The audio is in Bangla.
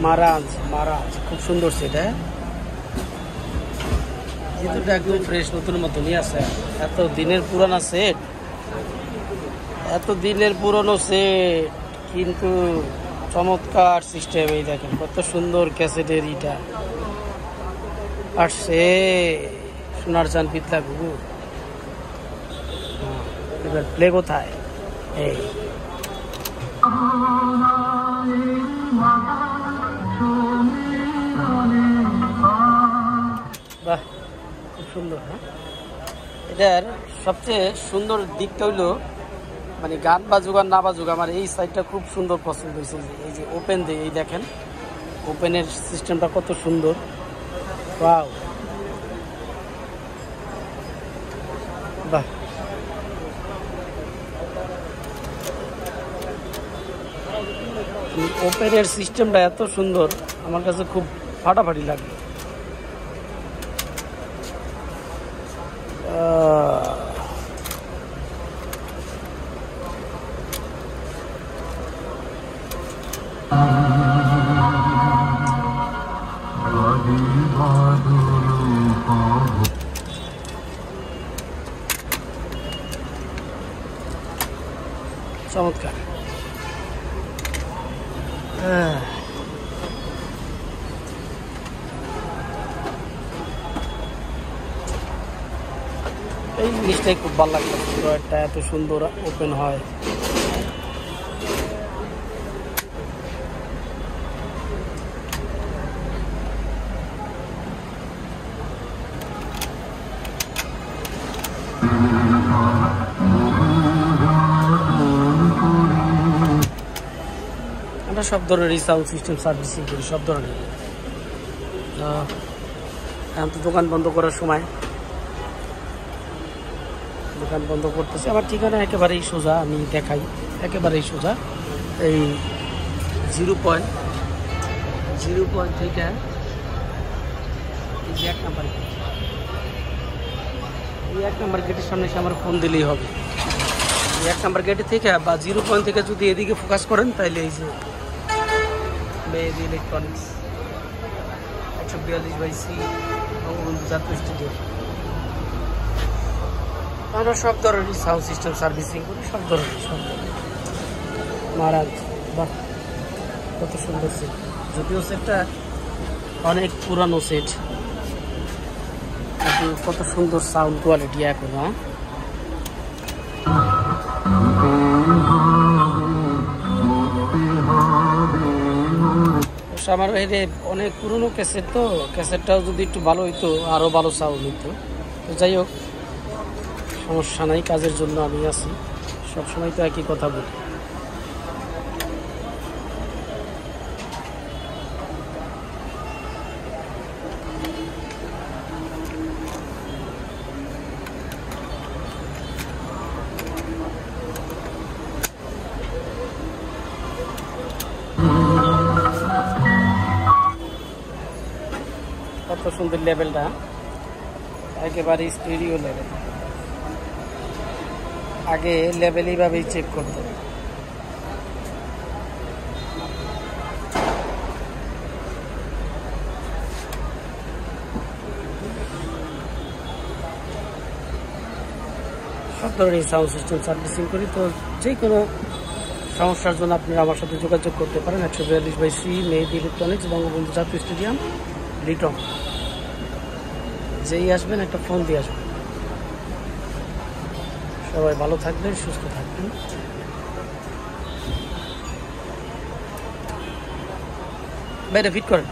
মারাজ মারাজ খুব সুন্দর সেট। জুতোটা একদম ফ্রেশ নতুন মতনই আছে। এত দিনের পুরানো সেট, এত দিনের পুরনো সেট, কিন্তু চমৎকার সিস্টেম। এই দেখেন কত সুন্দর ক্যাসেটের ইটা আসছে। সোনার চান পিতলা ঘুঘু। এবার প্লে কোথায়? এই বাহ, খুব সুন্দর। হ্যাঁ, এটার সবচেয়ে সুন্দর দিকটা হইলো মানে গান বাজুক আর না বাজুক, আমার এই সাইডটা খুব সুন্দর পছন্দ হয়েছে। এই যে ওপেন দিয়ে, এই দেখেন ওপেনের সিস্টেমটা কত সুন্দর। ওয়াও, বাহ, ওপেনের সিস্টেমটা এত সুন্দর, আমার কাছে খুব ফাটাফাটি লাগে। চমৎকার। এই জিনিসটাই খুব ভালো লাগলো, একটা এত সুন্দর ওপেন হয়। আমরা সব ধরনেরই সাউন্ড সিস্টেম সার্ভিসিং করি, সব ধরনের। এখন তো দোকান বন্ধ করার সময়, দোকান বন্ধ করতেছে। আমার ঠিকানা একেবারেই সোজা, আমি দেখাই, একেবারেই সোজা। এই 0 পয়েন্ট থেকে এই যে 1 নাম্বার গেট, এই 1 নাম্বার গেটের সামনে এসে আমার ফোন দিলেই হবে। এই 1 নাম্বার গেটের থেকে বা 0 পয়েন্ট থেকে যদি এদিকে ফোকাস করেন, তাহলে এই যে মেহেদি ইলেকট্রনিক্স 142/C বঙ্গবন্ধু জাতীয় স্টেডিয়াম। আমরা সব ধরনের সাউন্ড সিস্টেম সার্ভিসিং করি, সব ধরনের। মহারাজ, বাহ, কত সুন্দর সেট। যদিও সেটটা অনেক পুরানো সেট, কিন্তু কত সুন্দর সাউন্ড কোয়ালিটি এখন। হ্যাঁ, আমার বাইরে অনেক পুরনো ক্যাসেট, তো ক্যাসেটটাও যদি একটু ভালো হইতো আরও ভালো সাউন্ড হইতো। তো যাই হোক, সমস্যা নাই, কাজের জন্য আমি আছি, সবসময় তো একই কথা বলি। কত সুন্দর লেভেলটা, একেবারে স্টেরিও লেভেল। আগে লেভেল এইভাবেই চেক করতো। সব ধরনের সাউন্ড সিস্টেম সার্ভিসিং করি। তো যে কোনো সমস্যার জন্য আপনারা আমার সাথে যোগাযোগ করতে পারেন। 142/C মেহেদি ইলেকট্রনিক্স, বঙ্গবন্ধু জাতীয় স্টেডিয়াম, লিটন। যেই আসবেন একটা ফোন দিয়ে আসবেন। সবাই ভালো থাকবেন, সুস্থ থাকবেন। বাইরে ফিট করেন।